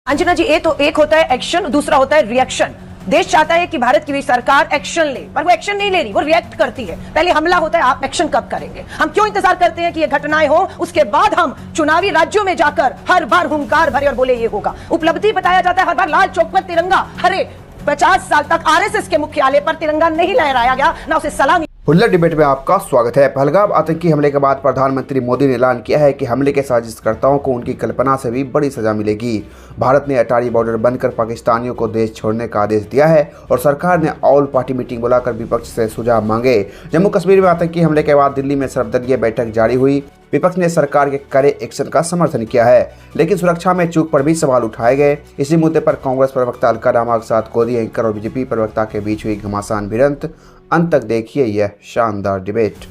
अंजना जी, एक होता है एक्शन, दूसरा होता है रिएक्शन। देश चाहता है कि भारत की भी सरकार एक्शन ले, पर वो एक्शन नहीं ले रही, वो रिएक्ट करती है। पहले हमला होता है, आप एक्शन कब करेंगे? हम क्यों इंतजार करते हैं कि ये घटनाएं हो, उसके बाद हम चुनावी राज्यों में जाकर हर बार हुंकार भरे और बोले ये होगा। उपलब्धि बताया जाता है हर बार, लाल चौक पर तिरंगा। अरे 50 साल तक आरएसएस के मुख्यालय पर तिरंगा नहीं लहराया गया, ना उसे सलामी। हुल्लड़ डिबेट में आपका स्वागत है। पहलगाम आतंकी हमले के बाद प्रधानमंत्री मोदी ने ऐलान किया है कि हमले के साजिशकर्ताओं को उनकी कल्पना से भी बड़ी सजा मिलेगी। भारत ने अटारी बॉर्डर बंद कर पाकिस्तानियों को देश छोड़ने का आदेश दिया है और सरकार ने ऑल पार्टी मीटिंग बुलाकर विपक्ष से सुझाव मांगे। जम्मू कश्मीर में आतंकी हमले के बाद दिल्ली में सर्वदलीय बैठक जारी हुई। विपक्ष ने सरकार के कड़े एक्शन का समर्थन किया है, लेकिन सुरक्षा में चूक पर भी सवाल उठाए गए। इसी मुद्दे पर कांग्रेस प्रवक्ता अलका रामा के साथ कोदी एंकर और बीजेपी प्रवक्ता के बीच हुई घमासान भिड़ंत। अंत तक देखिए यह शानदार डिबेट।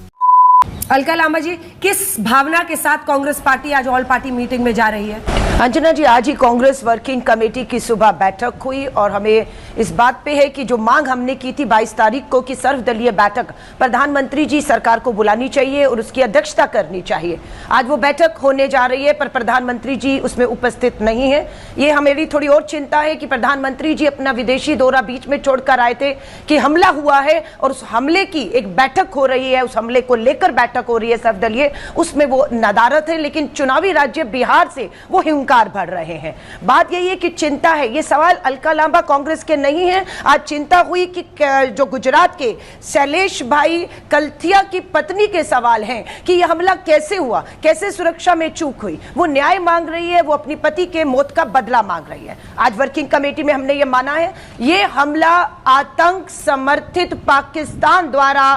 अलका लांबा जी, किस भावना के साथ कांग्रेस पार्टी आज ऑल पार्टी मीटिंग में जा रही है? अंजना जी, आज ही कांग्रेस वर्किंग कमेटी की सुबह बैठक हुई और हमें इस बात पे है कि जो मांग हमने की थी 22 तारीख को कि सर्वदलीय बैठक प्रधानमंत्री जी सरकार को बुलानी चाहिए और उसकी अध्यक्षता करनी चाहिए। आज वो बैठक होने जा रही है, पर प्रधानमंत्री जी उसमें उपस्थित नहीं है। ये हमें थोड़ी और चिंता है कि प्रधानमंत्री जी अपना विदेशी दौरा बीच में छोड़कर आए थे कि हमला हुआ है और उस हमले की एक बैठक हो रही है, उस हमले को लेकर बैठक हो रही है सर्वदलीय, उसमें वो नदारत है। लेकिन चुनावी राज्य बिहार से वो हुंकार भर रहे हैं। बात यही है कि चिंता है, ये सवाल अलका लांबा कांग्रेस के नहीं है। आज चिंता हुई कि जो गुजरात के शैलेश भाई कलथिया की पत्नी के सवाल हैं कि यह हमला कैसे हुआ, कैसे सुरक्षा में चूक हुई। वो न्याय मांग रही है, वो अपनी पति के मौत का बदला मांग रही है। आज वर्किंग कमेटी में हमने ये माना है, ये हमला आतंक समर्थित पाकिस्तान द्वारा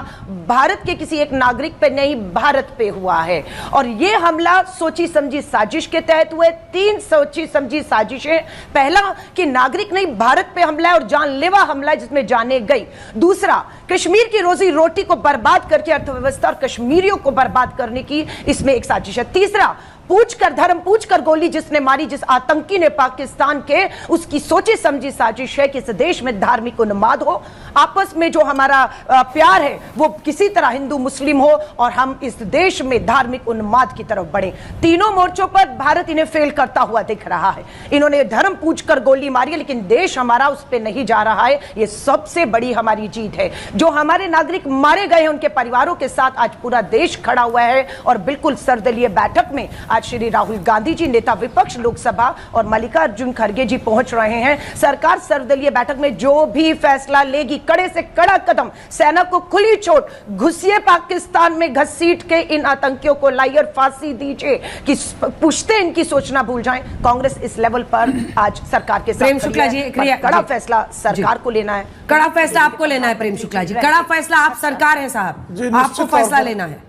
भारत के किसी एक नागरिक पे नहीं, भारत पे हुआ है। और ये हमला सोची समझी साजिश के तहत हुए। 3 सोची समझी साजिशें। पहला कि नागरिक नहीं, भारत पे हमला है और जानलेवा हमला है जिसमें जाने गई। दूसरा, कश्मीर की रोजी रोटी को बर्बाद करके अर्थव्यवस्था और कश्मीरियों को बर्बाद करने की इसमें एक साजिश है। तीसरा, पूछकर धर्म पूछकर गोली जिसने मारी, जिस आतंकी ने पाकिस्तान के, उसकी सोची समझी साजिश है कि इस देश में धार्मिक उन्माद हो, आपस में जो हमारा प्यार है वो किसी तरह हिंदू मुस्लिम हो और हम इस देश में धार्मिक उन्माद की तरफ बढ़े। तीनों मोर्चों पर भारत इन्हें फेल करता हुआ दिख रहा है। इन्होंने धर्म पूछकर गोली मारी है, लेकिन देश हमारा उस पर नहीं जा रहा है। ये सबसे बड़ी हमारी जीत है। जो हमारे नागरिक मारे गए हैं उनके परिवारों के साथ आज पूरा देश खड़ा हुआ है। और बिल्कुल सर्वदलीय बैठक में आज श्री राहुल गांधी जी, नेता विपक्ष लोकसभा, और मल्लिकार्जुन खड़गे जी पहुंच रहे हैं। सरकार सर्वदलीय बैठक में जो भी फैसला लेगी, कड़े से कड़ा कदम, सेना को खुली चोट, घुसिए पाकिस्तान में, घसीट के इन आतंकियों को लाइए और फांसी दीजिए कि पूछते इनकी सोचना भूल जाएं। कांग्रेस इस लेवल पर आज सरकार के साथ प्रेम शुक्ला जी, कड़ा फैसला सरकार को लेना है। कड़ा फैसला आपको लेना है प्रेम शुक्ला जी, कड़ा फैसला आप सरकार है साहब, आपको फैसला लेना है।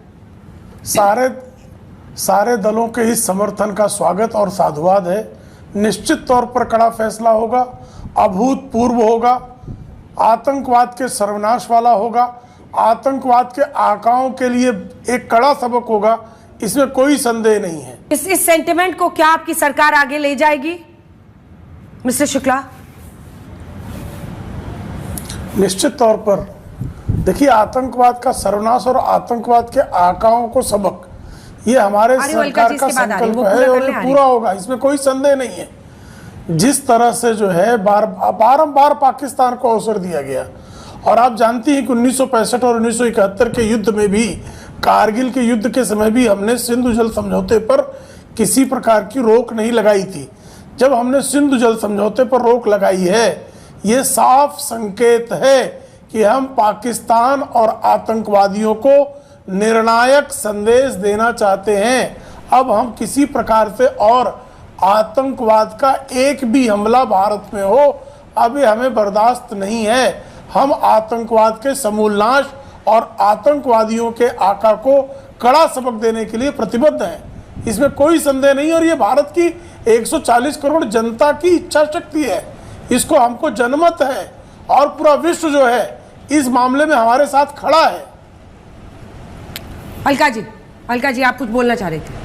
सारे दलों के इस समर्थन का स्वागत और साधुवाद है। निश्चित तौर पर कड़ा फैसला होगा, अभूतपूर्व होगा, आतंकवाद के सर्वनाश वाला होगा, आतंकवाद के आकाओं के लिए एक कड़ा सबक होगा, इसमें कोई संदेह नहीं है। इस सेंटिमेंट को क्या आपकी सरकार आगे ले जाएगी मिस्टर शुक्ला? निश्चित तौर पर देखिए, आतंकवाद का सर्वनाश और आतंकवाद के आकाओं को सबक, ये हमारे सरकार का संकल्प है और ये पूरा होगा, इसमें कोई संदेह नहीं है। जिस तरह से जो है बारंबार पाकिस्तान को अवसर दिया गया, और आप जानती हैं कि 1965 और 1971 के युद्ध में भी, कारगिल के युद्ध के समय भी हमने सिंधु जल समझौते पर किसी प्रकार की रोक नहीं लगाई थी। जब हमने सिंधु जल समझौते पर रोक लगाई है, ये साफ संकेत है कि हम पाकिस्तान और आतंकवादियों को निर्णायक संदेश देना चाहते हैं। अब हम किसी प्रकार से और आतंकवाद का एक भी हमला भारत में हो, अब ये हमें बर्दाश्त नहीं है। हम आतंकवाद के समूलनाश और आतंकवादियों के आका को कड़ा सबक देने के लिए प्रतिबद्ध हैं, इसमें कोई संदेह नहीं। और ये भारत की 140 करोड़ जनता की इच्छा शक्ति है, इसको हमको जनमत है, और पूरा विश्व जो है इस मामले में हमारे साथ खड़ा है। अलका जी, आप कुछ बोलना चाह रहे थे?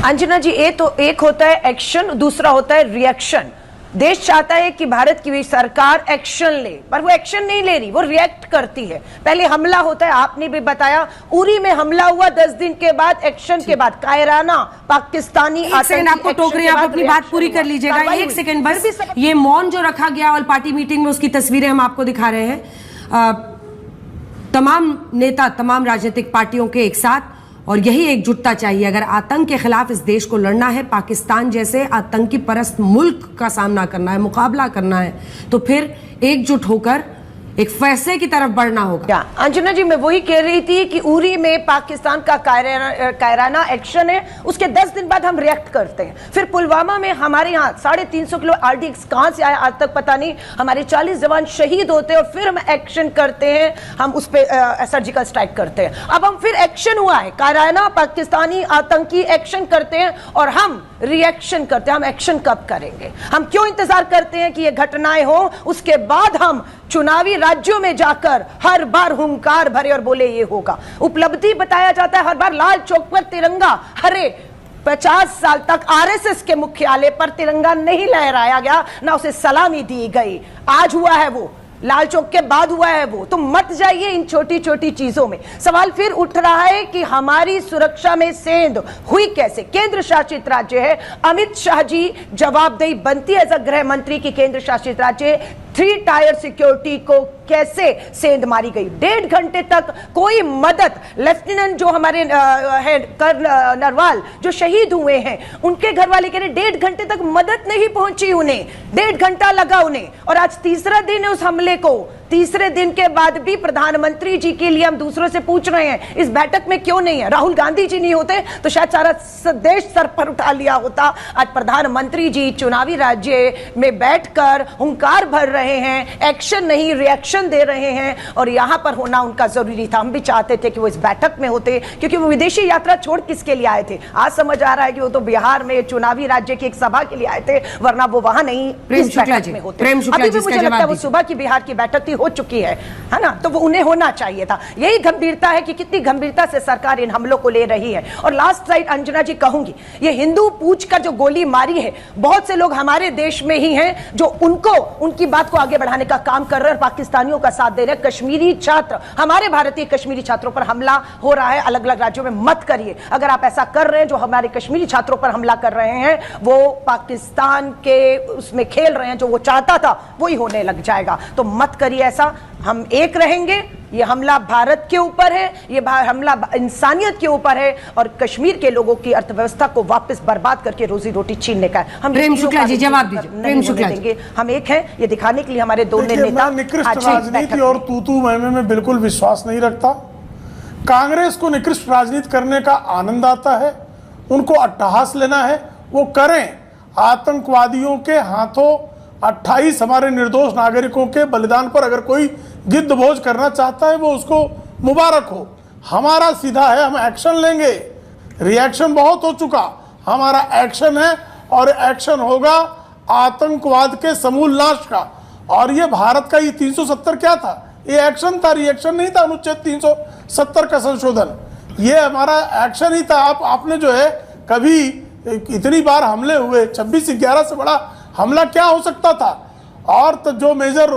अंजना जी, एक होता है एक्शन, दूसरा होता है रिएक्शन। देश चाहता है कि भारत की सरकार एक्शन ले, पर वो एक्शन नहीं ले रही, वो रिएक्ट करती है। पहले हमला होता है, आपने भी बताया उरी में हमला हुआ, 10 दिन के बाद एक्शन के बाद कायराना पाकिस्तानी आपको टोक रहे हैं, आप अपनी बात पूरी कर लीजिएगा। एक सेकंड बस, ये मौन जो रखा गया ऑल पार्टी मीटिंग में, उसकी तस्वीरें हम आपको दिखा रहे हैं। तमाम नेता, तमाम राजनीतिक पार्टियों के एक साथ, और यही एकजुटता चाहिए। अगर आतंक के खिलाफ इस देश को लड़ना है, पाकिस्तान जैसे आतंकी परस्त मुल्क का सामना करना है, मुकाबला करना है, तो फिर एकजुट होकर एक फैसले की तरफ बढ़ना होगा। अंजना जी, मैं वही कह रही थी कि उरी में पाकिस्तान का कायराना एक्शन है, उसके 10 दिन बाद हम रिएक्ट करते हैं। फिर पुलवामा में हमारे यहाँ 350 किलो RDX कहां से आया आज तक पता नहीं, हमारे 40 जवान शहीद होते हैं और फिर हम एक्शन करते हैं, हम उस पर सर्जिकल स्ट्राइक करते हैं। अब हम फिर एक्शन हुआ है, कायराना पाकिस्तानी आतंकी एक्शन करते हैं और हम रिएक्शन करते हैं। हम एक्शन कब करेंगे? हम क्यों इंतजार करते हैं कि ये घटनाएं हो, उसके बाद हम चुनावी राज्यों में जाकर हर बार हुंकार भरे और बोले ये होगा? उपलब्धि बताया जाता है हर बार, लाल चौक पर तिरंगा, अरे 50 साल तक RSS के मुख्यालय पर तिरंगा नहीं लहराया गया, ना उसे सलामी दी गई। आज हुआ है वो, लाल चौक के बाद हुआ है वो। तो मत जाइए इन छोटी छोटी चीजों में। सवाल फिर उठ रहा है कि हमारी सुरक्षा में सेंध हुई कैसे? केंद्र शासित राज्य है, अमित शाह जी जवाबदेही बनती है एज अ गृह मंत्री की केंद्र शासित राज्य 3 टायर सिक्योरिटी को कैसे सेंध मारी गई? 1.5 घंटे तक कोई मदद, लेफ्टिनेंट जो हमारे कर्नल नरवाल जो शहीद हुए हैं, उनके घर वाले कह रहे 1.5 घंटे तक मदद नहीं पहुंची उन्हें, 1.5 घंटा लगा उन्हें। और आज तीसरा दिन है उस हमले को, तीसरे दिन के बाद भी प्रधानमंत्री जी के लिए हम दूसरों से पूछ रहे हैं इस बैठक में क्यों नहीं है? राहुल गांधी जी नहीं होते तो शायद सारा देश सर पर उठा लिया होता। आज प्रधानमंत्री जी चुनावी राज्य में बैठकर हुंकार भर रहे हैं, एक्शन नहीं रिएक्शन दे रहे हैं, और यहां पर होना उनका जरूरी था। हम भी चाहते थे कि वो इस बैठक में होते, क्योंकि वो विदेशी यात्रा छोड़ किसके लिए आए थे? आज समझ आ रहा है कि वो तो बिहार में चुनावी राज्य की एक सभा के लिए आए थे, वरना वो वहां नहीं इस बैठक में होते। अभी भी मुझे लगता है वो सुबह की बिहार की बैठक हो चुकी है ना, तो वो उन्हें होना चाहिए था। यही गंभीरता है कि कितनी गंभीरता से सरकार इन हमलों को ले रही है। और लास्ट साइड अंजना जी कहूंगी, ये हिंदू पूछ कर जो गोली मारी है, बहुत से लोग हमारे देश में ही हैं जो उनको, उनकी बात को आगे बढ़ाने का काम कर रहे हैं, पाकिस्तानियों का साथ दे रहे हैं। कश्मीरी छात्र, हमारे भारतीय कश्मीरी छात्रों पर हमला हो रहा है अलग अलग राज्यों में, मत करिए। अगर आप ऐसा कर रहे हैं, जो हमारे कश्मीरी छात्रों पर हमला कर रहे हैं, वो पाकिस्तान के उसमें खेल रहे हैं, जो वो चाहता था वही होने लग जाएगा। तो मत करिए ऐसा, हम एक रहेंगे। ये हमला भारत के ऊपर है, ये हमला इंसानियत के ऊपर है, और कश्मीर के लोगों की अर्थव्यवस्था को वापस बर्बाद करके रोजी रोटी छीनने का है। हम प्रेम शुक्ला जी जवाब दीजिए। प्रेम शुक्ला जी, हम एक हैं, ये दिखाने के लिए हमारे दोनों नेता। निकृष्ट राजनीति और तू मैमे में बिल्कुल विश्वास नहीं रखता। कांग्रेस को निकृष्ट राजनीति करने का आनंद आता है, उनको अट्टहास लेना है, वो करें। आतंकवादियों के हाथों 28 हमारे निर्दोष नागरिकों के बलिदान पर अगर कोई गिद्ध भोज करना चाहता है, वो उसको मुबारक हो। हमारा सीधा है, हम एक्शन लेंगे। रिएक्शन बहुत हो चुका, हमारा एक्शन है, और एक्शन होगा आतंकवाद के समूल नाश का। और ये भारत का ये 370 क्या था? ये एक्शन था, रिएक्शन नहीं था। अनुच्छेद 370 का संशोधन, ये हमारा एक्शन ही था। आपने जो है, कभी इतनी बार हमले हुए, 26/11 से बड़ा हमला क्या हो सकता था? और तो जो मेजर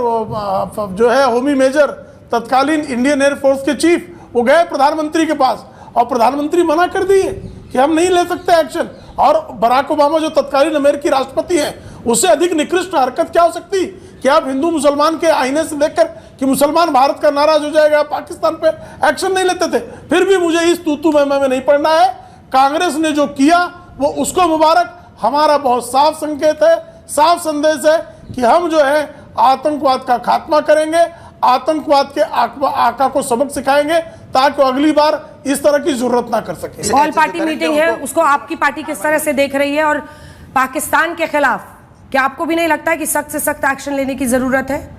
जो है होमी मेजर तत्कालीन इंडियन एयरफोर्स के चीफ, वो गए प्रधानमंत्री के पास, और प्रधानमंत्री मना कर दिए कि हम नहीं ले सकते एक्शन। और बराक ओबामा जो तत्कालीन अमेरिकी राष्ट्रपति हैं, उससे अधिक निकृष्ट हरकत क्या हो सकती कि आप हिंदू मुसलमान के आईने से देखकर कि मुसलमान भारत का नाराज हो जाएगा, पाकिस्तान पे एक्शन नहीं लेते थे। फिर भी मुझे इस तू मैं नहीं पढ़ना है। कांग्रेस ने जो किया वो उसको मुबारक। हमारा बहुत साफ संकेत है, साफ संदेश है कि हम जो है आतंकवाद का खात्मा करेंगे, आतंकवाद के आका को सबक सिखाएंगे, ताकि अगली बार इस तरह की जरूरत ना कर सके। ऑल पार्टी मीटिंग है, उसको आपकी पार्टी किस तरह से देख रही है? और पाकिस्तान के खिलाफ क्या आपको भी नहीं लगता है कि सख्त से सख्त एक्शन लेने की जरूरत है?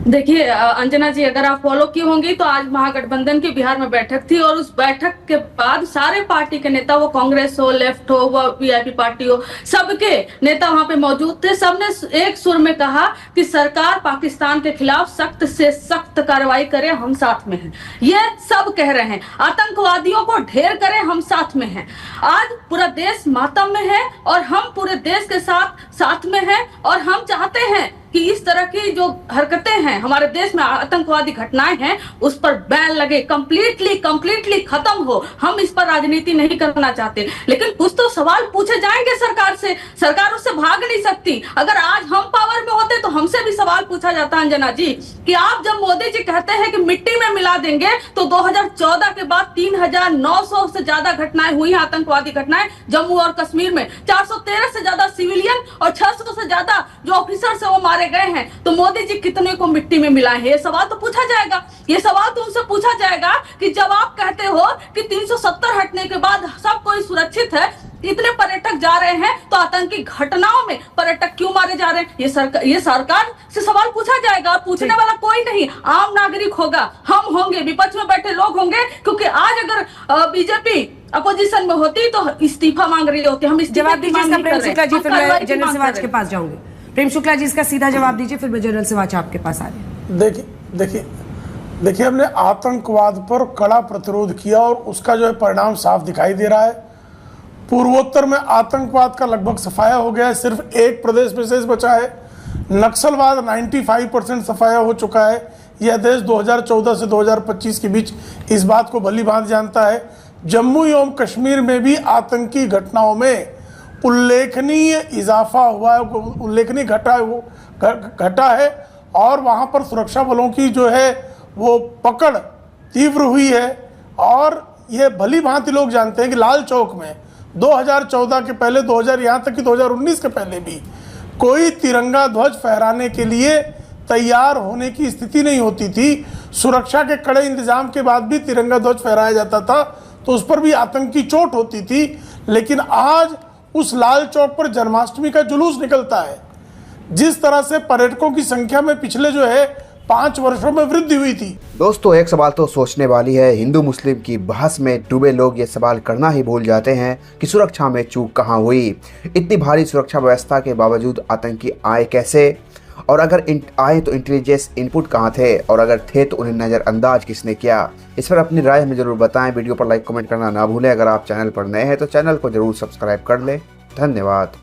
देखिए अंजना जी, अगर आप फॉलो की होंगी तो आज महागठबंधन की बिहार में बैठक थी, और उस बैठक के बाद सारे पार्टी के नेता, वो कांग्रेस हो, लेफ्ट हो, वो वीआईपी पार्टी हो, सबके नेता वहां पे मौजूद थे। सबने एक सुर में कहा कि सरकार पाकिस्तान के खिलाफ सख्त से सख्त कार्रवाई करे, हम साथ में हैं। ये सब कह रहे हैं, आतंकवादियों को ढेर करें, हम साथ में हैं। आज पूरा देश मातम में है, और हम पूरे देश के साथ साथ में है और हम चाहते हैं कि इस तरह की जो हरकतें हैं हमारे देश में, आतंकवादी घटनाएं हैं, उस पर बैन लगे, कंप्लीटली खत्म हो। हम इस पर राजनीति नहीं करना चाहते, लेकिन कुछ तो सवाल पूछे जाएंगे सरकार से। सरकार उससे भाग नहीं सकती। अगर आज हम पावर में होते तो हमसे भी सवाल पूछा जाता अंजना जी कि आप जब मोदी जी कहते हैं कि मिट्टी में मिला देंगे, तो 2014 के बाद 3900 से ज्यादा घटनाएं हुई, आतंकवादी घटनाएं जम्मू और कश्मीर में। 413 से ज्यादा सिविलियन और 600 से ज्यादा जो ऑफिसर है वो मारे गए हैं। तो मोदी जी कितने को मिट्टी में मिलाए हैं? ये सवाल तो पूछा जाएगा। ये सवाल तो उनसे पूछा जाएगा कि जब आप कहते हो कि 370 हटने के बाद सब कोई सुरक्षित है, इतने पर्यटक जा रहे हैं, तो आतंकी घटनाओं में पर्यटक क्यों मारे जा रहे हैं? ये सरकार से सवाल पूछा जाएगा। और पूछने वाला कोई नहीं, आम नागरिक होगा, हम होंगे, विपक्ष में बैठे लोग होंगे। क्योंकि आज अगर बीजेपी अपोजिशन में होती तो इस्तीफा मांग रही होती। हम जवाब दीजिए इसका प्रेम शुक्ला जी, फिर मैं जनरल सिवाच के पास जाऊंगी। प्रेम शुक्ला जी, इसका सीधा जवाब दीजिए, फिर मैं जनरल सिवाच आपके पास आ रही। देखिए हमने आतंकवाद पर कड़ा प्रतिरोध किया और उसका जो है परिणाम साफ दिखाई दे रहा है। पूर्वोत्तर में आतंकवाद का लगभग सफाया हो गया है, सिर्फ एक प्रदेश में शेष बचा है। नक्सलवाद 95% सफाया हो चुका है। यह देश 2014 से 2025 के बीच इस बात को भली भांति जानता है। जम्मू एवं कश्मीर में भी आतंकी घटनाओं में उल्लेखनीय इजाफा हुआ है, उल्लेखनीय घटा है और वहाँ पर सुरक्षा बलों की जो है वो पकड़ तीव्र हुई है। और ये भली भांति लोग जानते हैं कि लाल चौक में 2014 के पहले 2000 यहाँ तक कि 2019 के पहले भी कोई तिरंगा ध्वज फहराने के लिए तैयार होने की स्थिति नहीं होती थी। सुरक्षा के कड़े इंतजाम के बाद भी तिरंगा ध्वज फहराया जाता था तो उस पर भी आतंकी चोट होती थी। लेकिन आज उस लाल चौक पर जन्माष्टमी का जुलूस निकलता है। जिस तरह से पर्यटकों की संख्या में पिछले जो है 5 वर्षों में वृद्धि हुई थी। दोस्तों, एक सवाल तो सोचने वाली है। हिंदू मुस्लिम की बहस में डूबे लोग ये सवाल करना ही भूल जाते हैं कि सुरक्षा में चूक कहाँ हुई। इतनी भारी सुरक्षा व्यवस्था के बावजूद आतंकी आए कैसे, और अगर आए तो इंटेलिजेंस इनपुट कहाँ थे, और अगर थे तो उन्हें नज़रअंदाज किसने किया। इस पर अपनी राय हमें जरूर बताएं। वीडियो पर लाइक कमेंट करना ना भूलें। अगर आप चैनल पर नए हैं तो चैनल को जरूर सब्सक्राइब कर लें। धन्यवाद।